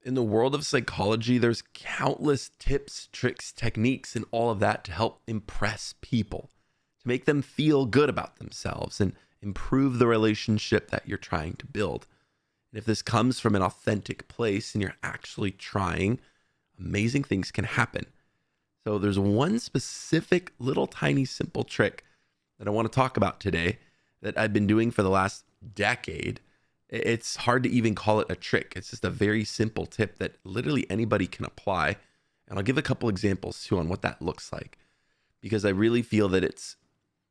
In the world of psychology, there's countless tips, tricks, techniques, and all of that to help impress people, to make them feel good about themselves and improve the relationship that you're trying to build. And if this comes from an authentic place and you're actually trying, amazing things can happen. So there's one specific little tiny simple trick that I want to talk about today that I've been doing for the last decade. It's hard to even call it a trick. It's just a very simple tip that literally anybody can apply. And I'll give a couple examples too on what that looks like, because I really feel that it's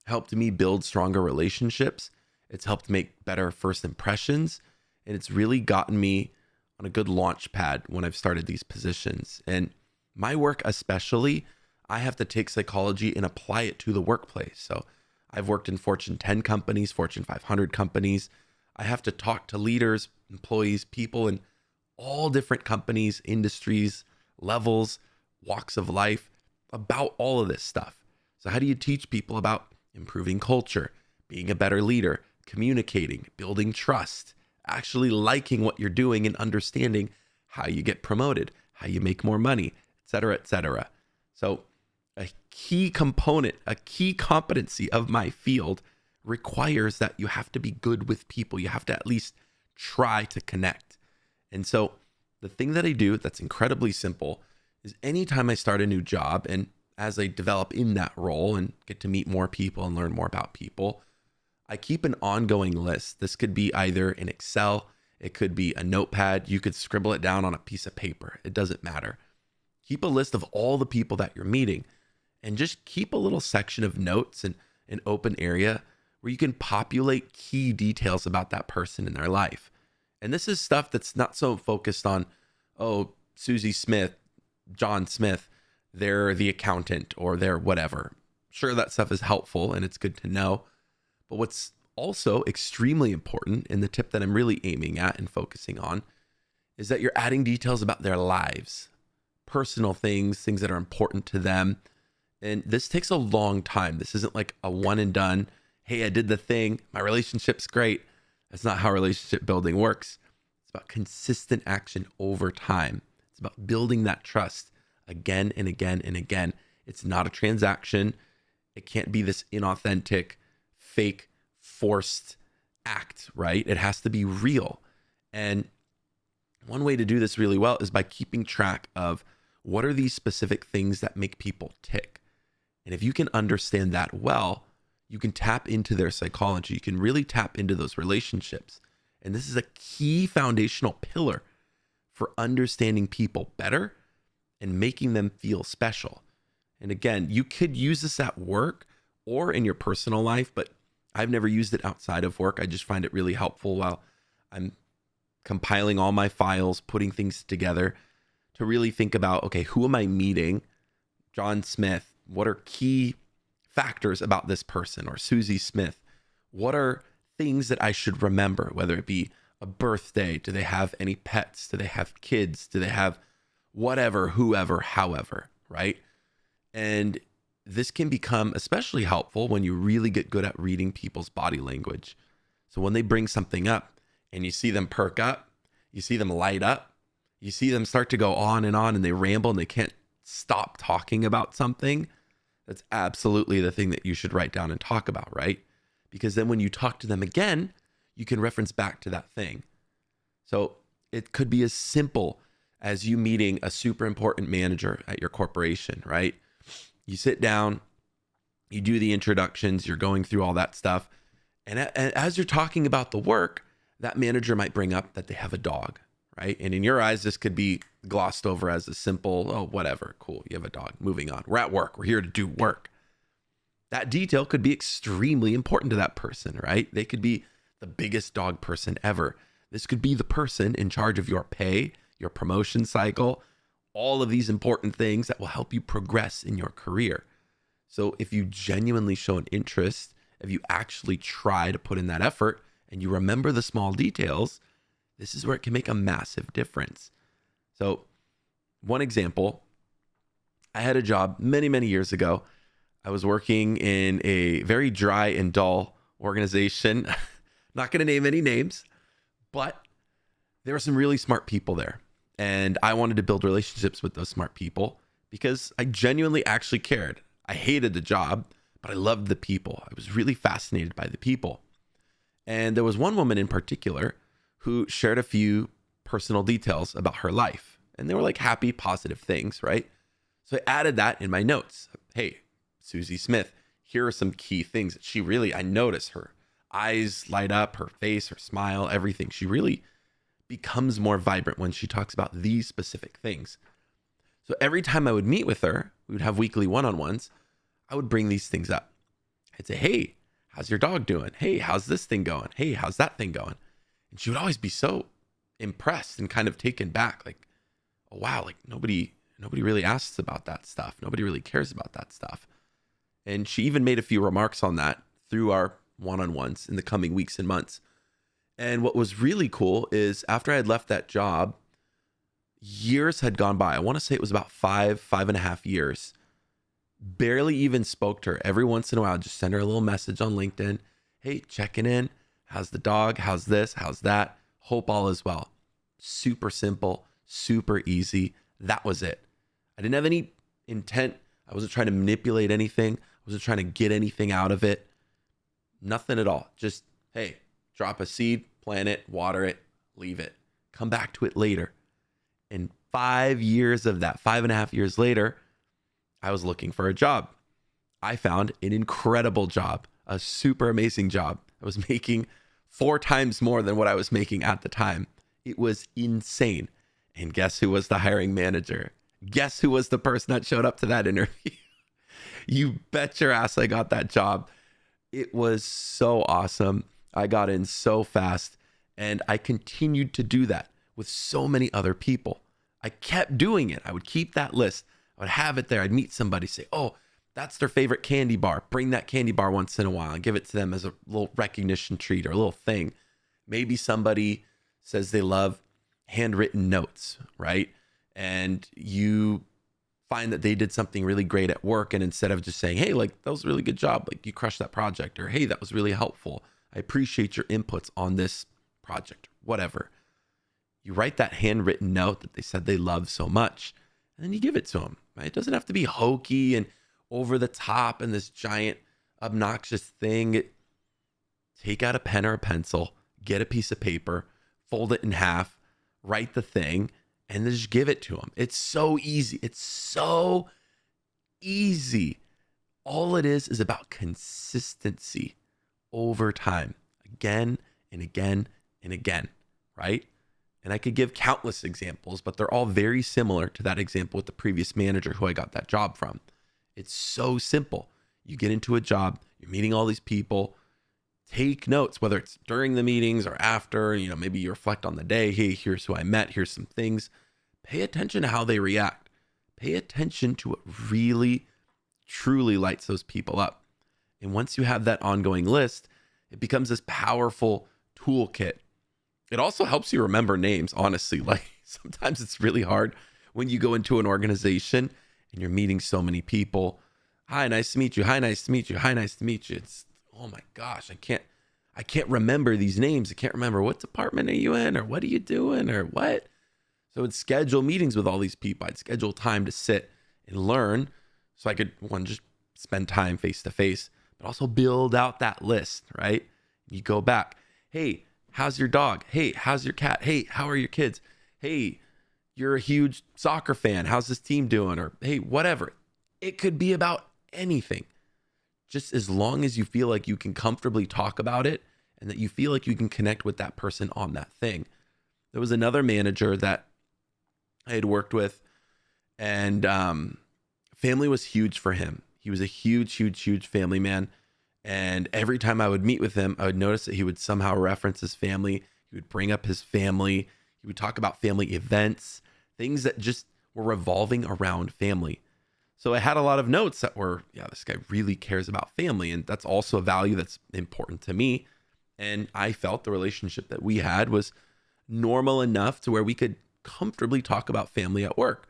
helped me build stronger relationships. It's helped make better first impressions. And it's really gotten me on a good launch pad when I've started these positions. And my work especially, I have to take psychology and apply it to the workplace. So I've worked in Fortune 10 companies, Fortune 500 companies. I have to talk to leaders, employees, people in all different companies, industries, levels, walks of life about all of this stuff. So how do you teach people about improving culture, being a better leader, communicating, building trust, actually liking what you're doing and understanding how you get promoted, how you make more money, et cetera, et cetera. So a key component, a key competency of my field requires that you have to be good with people. You have to at least try to connect. And so the thing that I do that's incredibly simple is anytime I start a new job, and as I develop in that role and get to meet more people and learn more about people, I keep an ongoing list. This could be either in Excel, it could be a notepad. You could scribble it down on a piece of paper. It doesn't matter. Keep a list of all the people that you're meeting and just keep a little section of notes and an open area where you can populate key details about that person in their life. And this is stuff that's not so focused on, oh, Susie Smith, John Smith, they're the accountant or they're whatever. Sure, that stuff is helpful and it's good to know. But what's also extremely important, and the tip that I'm really aiming at and focusing on, is that you're adding details about their lives, personal things, things that are important to them. And this takes a long time. This isn't like a one and done, hey, I did the thing, my relationship's great. That's not how relationship building works. It's about consistent action over time. It's about building that trust again and again and again. It's not a transaction. It can't be this inauthentic, fake, forced act, right? It has to be real. And one way to do this really well is by keeping track of what are these specific things that make people tick. And if you can understand that well, you can tap into their psychology. You can really tap into those relationships. And this is a key foundational pillar for understanding people better and making them feel special. And again, you could use this at work or in your personal life, but I've never used it outside of work. I just find it really helpful while I'm compiling all my files, putting things together to really think about, okay, who am I meeting? John Smith, what are key factors about this person? Or Susie Smith, what are things that I should remember, whether it be a birthday? Do they have any pets? Do they have kids? Do they have whatever, whoever, however, right? And this can become especially helpful when you really get good at reading people's body language. So when they bring something up and you see them perk up, you see them light up, you see them start to go on and they ramble and they can't stop talking about something, that's absolutely the thing that you should write down and talk about, right? Because then when you talk to them again, you can reference back to that thing. So it could be as simple as you meeting a super important manager at your corporation, right? You sit down, you do the introductions, you're going through all that stuff. And as you're talking about the work, that manager might bring up that they have a dog, right? And in your eyes, this could be glossed over as a simple, oh, whatever, cool, you have a dog, moving on. We're at work, we're here to do work. That detail could be extremely important to that person, right? They could be the biggest dog person ever. This could be the person in charge of your pay, your promotion cycle, all of these important things that will help you progress in your career. So if you genuinely show an interest, if you actually try to put in that effort and you remember the small details, this is where it can make a massive difference. So one example, I had a job many, many years ago. I was working in a very dry and dull organization. Not going to name any names, but there were some really smart people there. And I wanted to build relationships with those smart people because I genuinely actually cared. I hated the job, but I loved the people. I was really fascinated by the people. And there was one woman in particular who shared a few personal details about her life. And they were like happy, positive things, right? So I added that in my notes. Hey, Susie Smith, here are some key things that she really, I notice her eyes light up, her face, her smile, everything. She really becomes more vibrant when she talks about these specific things. So every time I would meet with her, we would have weekly one-on-ones, I would bring these things up. I'd say, hey, how's your dog doing? Hey, how's this thing going? Hey, how's that thing going? And she would always be so impressed and kind of taken back, like, oh wow, like nobody really asks about that stuff. Nobody really cares about that stuff. And she even made a few remarks on that through our one-on-ones in the coming weeks and months. And what was really cool is after I had left that job, years had gone by. I want to say it was about 5.5 years. Barely even spoke to her. Every once in a while, I'd just send her a little message on LinkedIn. Hey, checking in. How's the dog? How's this? How's that? Hope all is well. Super simple, super easy. That was it. I didn't have any intent. I wasn't trying to manipulate anything. I wasn't trying to get anything out of it. Nothing at all. Just, hey, drop a seed, plant it, water it, leave it. Come back to it later. And 5 years of that, 5.5 years later, I was looking for a job. I found an incredible job, a super amazing job. I was making 4 times more than what I was making at the time. It was insane. And guess who was the hiring manager? Guess who was the person that showed up to that interview? You bet your ass I got that job. It was so awesome. I got in so fast, and I continued to do that with so many other people. I kept doing it. I would keep that list. I would have it there. I'd meet somebody, say, oh, that's their favorite candy bar. Bring that candy bar once in a while and give it to them as a little recognition treat or a little thing. Maybe somebody says they love handwritten notes, right? And you find that they did something really great at work. And instead of just saying, hey, like, that was a really good job, like you crushed that project, or hey, that was really helpful, I appreciate your inputs on this project, whatever. You write that handwritten note that they said they love so much, and then you give it to them, right? It doesn't have to be hokey and over the top and this giant obnoxious thing. Take out a pen or a pencil, get a piece of paper, fold it in half, write the thing, and then just give it to them. It's so easy. It's so easy. All it is about consistency over time, again and again and again, right? And I could give countless examples, but they're all very similar to that example with the previous manager who I got that job from. It's so simple. You get into a job, you're meeting all these people, take notes, whether it's during the meetings or after, maybe you reflect on the day. Hey, here's who I met. Here's some things. Pay attention to how they react. Pay attention to what really, truly lights those people up. And once you have that ongoing list, it becomes this powerful toolkit. It also helps you remember names, honestly. Like sometimes it's really hard when you go into an organization and you're meeting so many people. Hi, nice to meet you. Hi, nice to meet you. Hi, nice to meet you. It's, oh my gosh, I can't remember these names. I can't remember what department are you in or what are you doing or what. So I'd schedule meetings with all these people. I'd schedule time to sit and learn so I could, one, just spend time face to face, but also build out that list, right? You go back. Hey, how's your dog? Hey, how's your cat? Hey, how are your kids? Hey, you're a huge soccer fan. How's this team doing? Or hey, whatever. It could be about anything. Just as long as you feel like you can comfortably talk about it and that you feel like you can connect with that person on that thing. There was another manager that I had worked with, and family was huge for him. He was a huge, huge, huge family man. And every time I would meet with him, I would notice that he would somehow reference his family. He would bring up his family. He would talk about family events, things that just were revolving around family. So I had a lot of notes that were, yeah, this guy really cares about family. And that's also a value that's important to me. And I felt the relationship that we had was normal enough to where we could comfortably talk about family at work.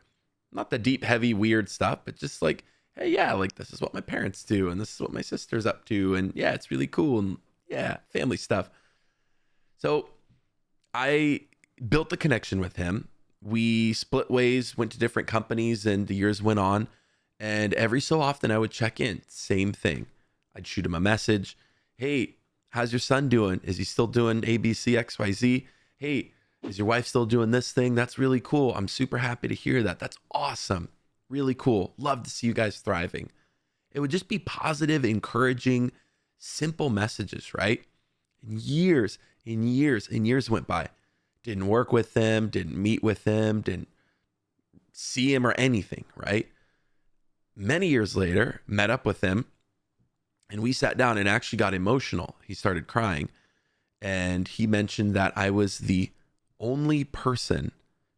Not the deep, heavy, weird stuff, but just like, hey, yeah, like this is what my parents do. And this is what my sister's up to. And yeah, it's really cool. And yeah, family stuff. So I built the connection with him we split ways, went to different companies, and the years went on. And every so often I would check in. Same thing. I'd shoot him a message. Hey, how's your son doing? Is he still doing A, B, C, X, Y, Z? Hey, is your wife still doing this thing? That's really cool. I'm super happy to hear that. That's awesome. Really cool. Love to see you guys thriving. It would just be positive, encouraging, simple messages, right? And years went by. Didn't work with them, didn't meet with them, didn't see him or anything, right? Many years later, met up with him, and we sat down and actually got emotional. He started crying, and he mentioned that I was the only person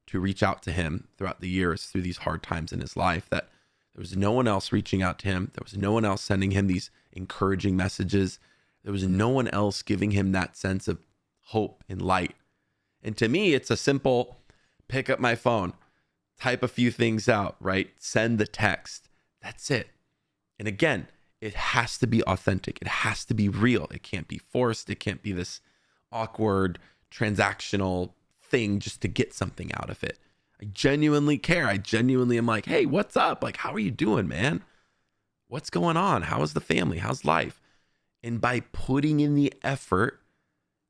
to reach out to him throughout the years through these hard times in his life, that there was no one else reaching out to him. There was no one else sending him these encouraging messages. There was no one else giving him that sense of hope and light. And to me, it's a simple pick up my phone, type a few things out, right? Send the text. That's it. And again, it has to be authentic. It has to be real. It can't be forced. It can't be this awkward transactional thing just to get something out of it. I genuinely care. I genuinely am like, hey, what's up? Like, how are you doing, man? What's going on? How is the family? How's life? And by putting in the effort,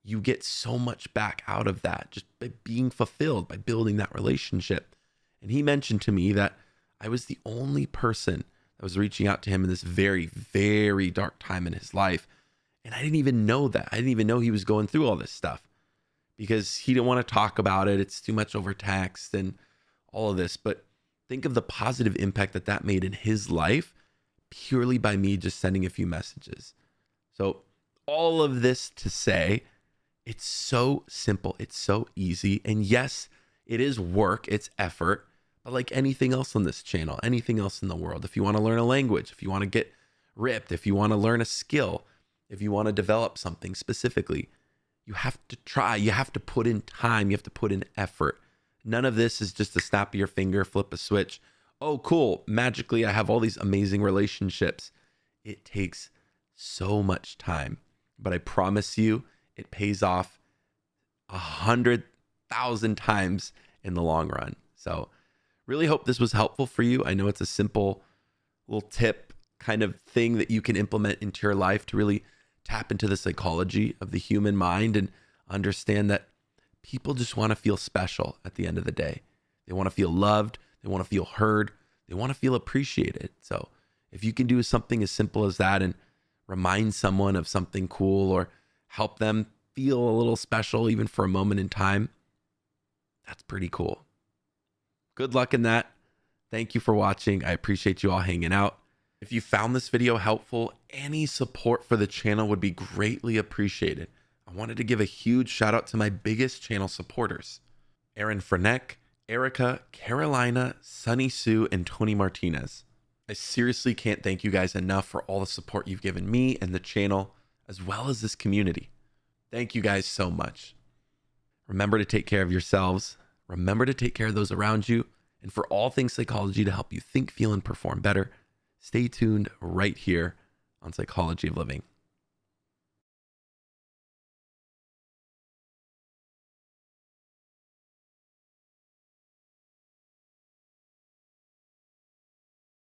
you get so much back out of that, just by being fulfilled, by building that relationship. And he mentioned to me that I was the only person that was reaching out to him in this very, very dark time in his life. And I didn't even know that. I didn't even know he was going through all this stuff because he didn't want to talk about it. It's too much over text and all of this. But think of the positive impact that that made in his life purely by me just sending a few messages. So all of this to say, it's so simple. It's so easy. And yes, it is work. It's effort. But like anything else on this channel, anything else in the world, if you want to learn a language, if you want to get ripped, if you want to learn a skill, if you want to develop something specifically, you have to try. You have to put in time. You have to put in effort. None of this is just a snap of your finger, flip a switch. Oh, cool. Magically, I have all these amazing relationships. It takes so much time. But I promise you, it pays off 100,000 times in the long run. So really hope this was helpful for you. I know it's a simple little tip kind of thing that you can implement into your life to really tap into the psychology of the human mind and understand that people just want to feel special at the end of the day. They want to feel loved. They want to feel heard. They want to feel appreciated. So if you can do something as simple as that and remind someone of something cool or help them feel a little special even for a moment in time, that's pretty cool. Good luck in that. Thank you for watching. I appreciate you all hanging out. If you found this video helpful, any support for the channel would be greatly appreciated. I wanted to give a huge shout out to my biggest channel supporters: Aaron Freneck, Erica, Carolina, Sunny Sue, and Tony Martinez. I seriously can't thank you guys enough for all the support you've given me and the channel, as well as this community. Thank you guys so much. Remember to take care of yourselves. Remember to take care of those around you. And for all things psychology to help you think, feel, and perform better, stay tuned right here on Psychology of Living.